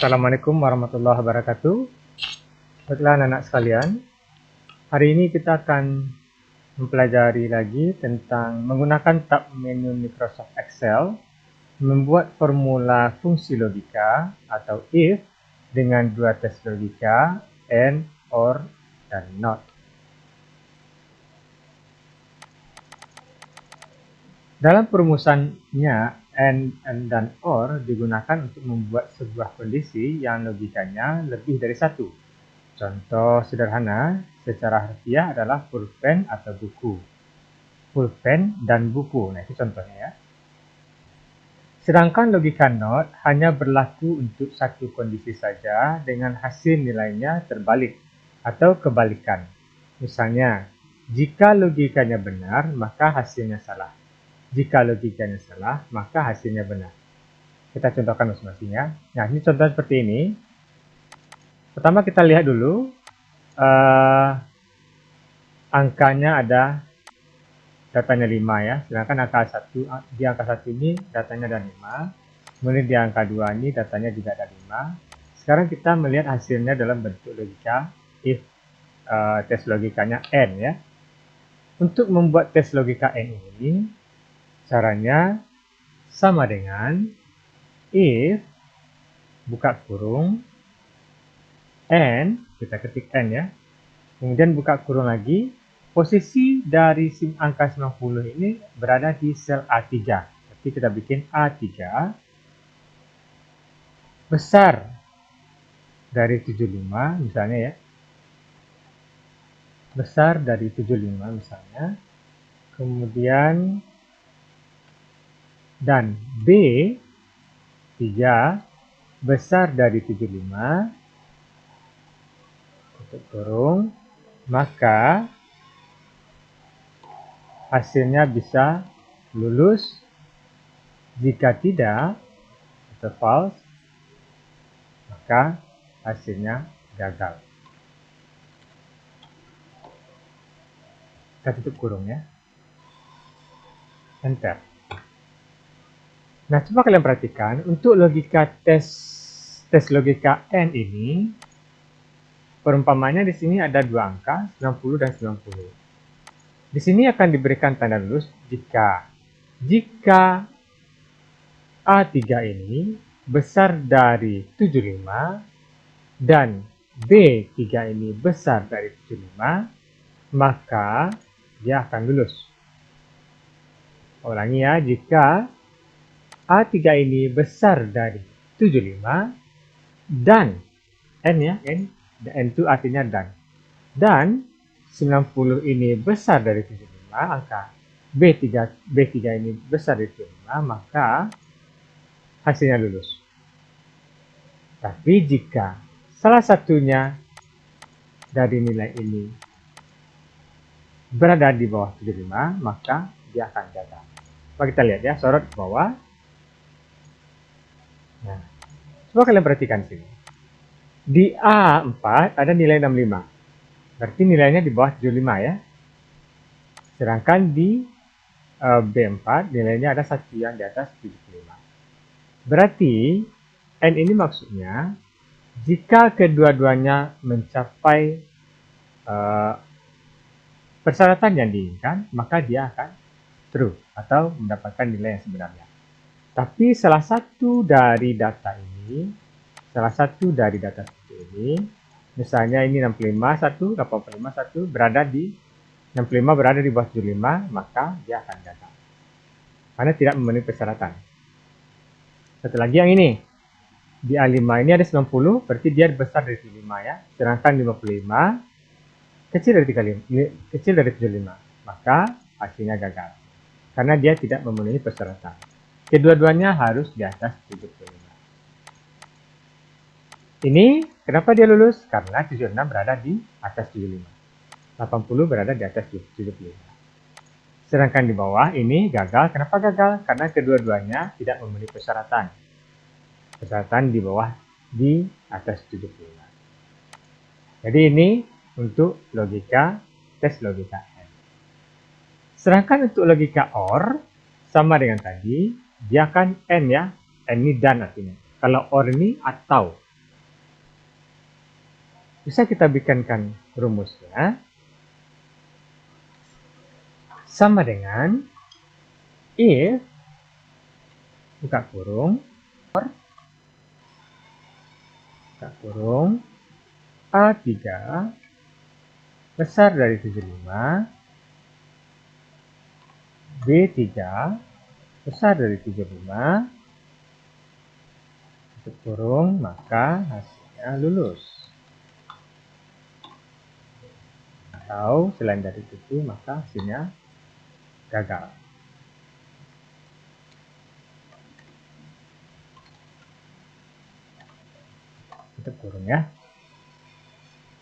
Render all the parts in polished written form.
Assalamualaikum warahmatullahi wabarakatuh. Baiklah anak-anak sekalian, hari ini kita akan mempelajari lagi tentang menggunakan tab menu Microsoft Excel, membuat formula fungsi logika atau if dengan dua tes logika AND, OR, dan NOT. Dalam perumusannya, AND dan OR digunakan untuk membuat sebuah kondisi yang logikanya lebih dari satu. Contoh sederhana secara harfiah adalah pulpen atau buku. Pulpen dan buku. Nah, itu contohnya ya. Sedangkan logika NOT hanya berlaku untuk satu kondisi saja dengan hasil nilainya terbalik atau kebalikan. Misalnya, jika logikanya benar, maka hasilnya salah. Jika logikanya salah, maka hasilnya benar. Kita contohkan masing-masing ya. Nah, ini contoh seperti ini. Pertama kita lihat dulu. Angkanya ada datanya 5 ya. Sedangkan di angka 1 ini datanya ada 5. Kemudian di angka 2 ini datanya juga ada 5. Sekarang kita melihat hasilnya dalam bentuk logika if tes logikanya AND ya. Untuk membuat tes logika AND ini, caranya sama dengan if buka kurung AND, kita ketik AND ya, kemudian buka kurung lagi, posisi dari angka 90 ini berada di sel A3, jadi kita bikin A3 besar dari 75 misalnya ya, besar dari 75 misalnya, kemudian dan B3 besar dari 75 tutup kurung, maka hasilnya bisa lulus. Jika tidak atau false, maka hasilnya gagal. Kita tutup kurung ya, enter. Nah, coba kalian perhatikan untuk logika tes logika AND ini, perumpamannya di sini ada dua angka 90 dan 90. Di sini akan diberikan tanda lulus jika A3 ini besar dari 75 dan B3 ini besar dari 75, maka dia akan lulus. Ulangi ya, jika A3 ini besar dari 75 dan N ya, N itu artinya dan 90 ini besar dari 75, angka B3 ini besar dari 75, maka hasilnya lulus. Tapi jika salah satunya dari nilai ini berada di bawah 75, maka dia akan gagal. Coba kita lihat ya, sorot ke bawah. Nah, coba kalian perhatikan sini. Di A4 ada nilai 65. Berarti nilainya di bawah 75 ya. Sedangkan di B4 nilainya ada satu yang di atas 75. Berarti N ini maksudnya jika kedua-duanya mencapai persyaratan yang diinginkan, maka dia akan true atau mendapatkan nilai yang sebenarnya. Tapi salah satu dari data seperti ini, misalnya ini 65 1, 85 1 berada di 65 berada di bawah 75, maka dia akan gagal karena tidak memenuhi persyaratan. Satu lagi yang ini, di A5 ini ada 90, berarti dia besar dari 75 ya. Sedangkan 55 kecil dari 75, maka hasilnya gagal karena dia tidak memenuhi persyaratan. Kedua-duanya harus di atas 75. Ini kenapa dia lulus? Karena 76 berada di atas 75. 80 berada di atas 75. Sedangkan di bawah ini gagal. Kenapa gagal? Karena kedua-duanya tidak memenuhi persyaratan. Persyaratan di bawah di atas 75. Jadi ini untuk logika tes logika AND. Sedangkan untuk logika OR sama dengan tadi, dia kan N ya. N ini dan artinya. Kalau OR ini atau. Bisa kita bikinkan rumusnya sama dengan if buka kurung A3 besar dari 75, B3 besar dari 35, tutup kurung, maka hasilnya lulus. Atau selain dari itu, maka hasilnya gagal. Tutup kurung ya.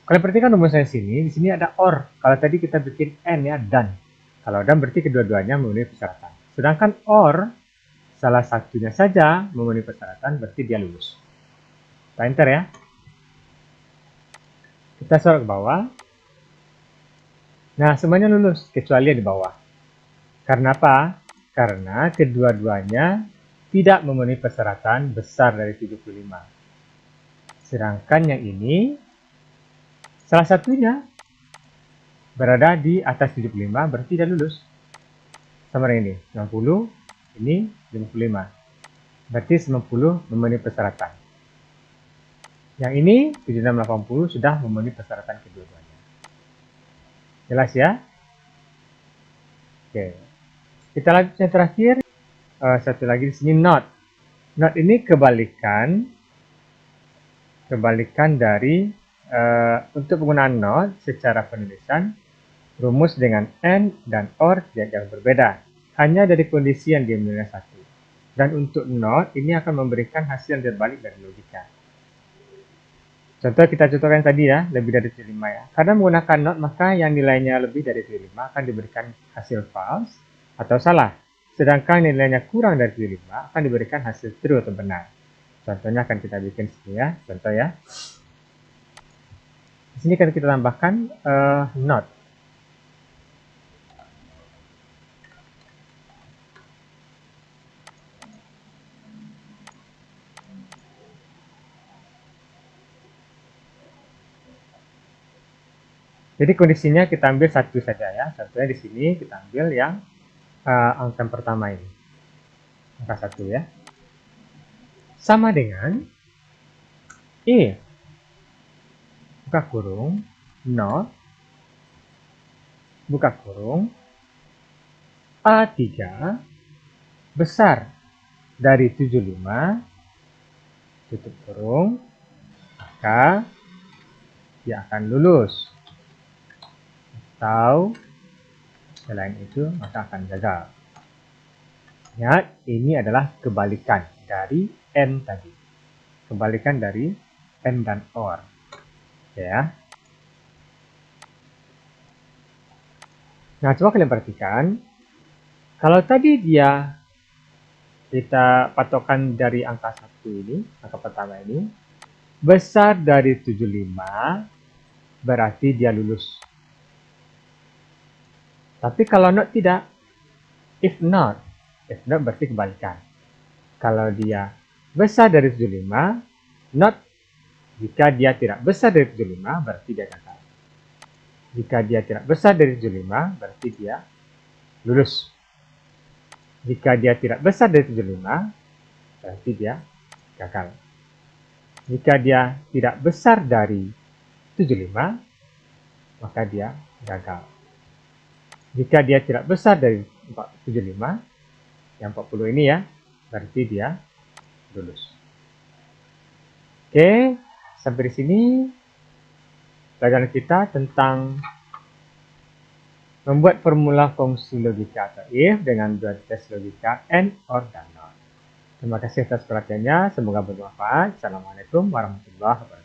Kalian perhatikan rumusnya di sini ada OR. Kalau tadi kita bikin AND ya, dan. Kalau dan berarti kedua-duanya memenuhi persyaratan. Sedangkan OR, salah satunya saja memenuhi persyaratan, berarti dia lulus. Kita enter ya. Kita scroll ke bawah. Nah, semuanya lulus, kecuali yang di bawah. Karena apa? Karena kedua-duanya tidak memenuhi persyaratan besar dari 75. Sedangkan yang ini, salah satunya berada di atas 75, berarti dia lulus. Sama dengan ini, 90, ini 55. Berarti 90 memenuhi persyaratan. Yang ini, 7680 sudah memenuhi persyaratan kedua-duanya. Jelas ya? Oke. Kita lanjut yang terakhir. Satu lagi di sini, not. Not ini kebalikan dari untuk penggunaan not secara penulisan, rumus dengan AND dan OR tidak jauh berbeda, hanya dari kondisi yang dimiliki satu. Dan untuk not ini akan memberikan hasil yang terbalik dari logika. Contoh kita contohkan tadi ya, lebih dari 75 ya. Karena menggunakan not maka yang nilainya lebih dari 75 akan diberikan hasil false atau salah. Sedangkan nilainya kurang dari 75 akan diberikan hasil true atau benar. Contohnya akan kita bikin sini ya, contoh ya. Di sini akan kita tambahkan not. Jadi kondisinya kita ambil satu saja ya. Contohnya di sini kita ambil yang angka pertama ini, angka 1 ya. Sama dengan if buka kurung not buka kurung A3 besar dari 75 tutup kurung, maka dia akan lulus. Atau selain itu maka akan gagal. Ingat, ini adalah kebalikan dari AND tadi. Kebalikan dari AND dan OR. Ya. Nah, coba kalian perhatikan. Kalau tadi kita patokan dari angka 1 ini, angka pertama ini, besar dari 75, berarti dia lulus. Tapi kalau not tidak, if not berarti kebalikan. Kalau dia besar dari 75, not. Jika dia tidak besar dari 75, berarti dia gagal. Jika dia tidak besar dari 75, berarti dia lulus. Jika dia tidak besar dari 75, berarti dia gagal. Jika dia tidak besar dari 75, maka dia gagal. Jika dia tidak besar dari 75, yang 40 ini ya, berarti dia lulus. Oke, sampai di sini pelajaran kita tentang membuat formula fungsi logika atau if dengan dua tes logika AND, OR, dan NOT. Terima kasih atas perhatiannya, semoga bermanfaat. Assalamualaikum warahmatullahi wabarakatuh.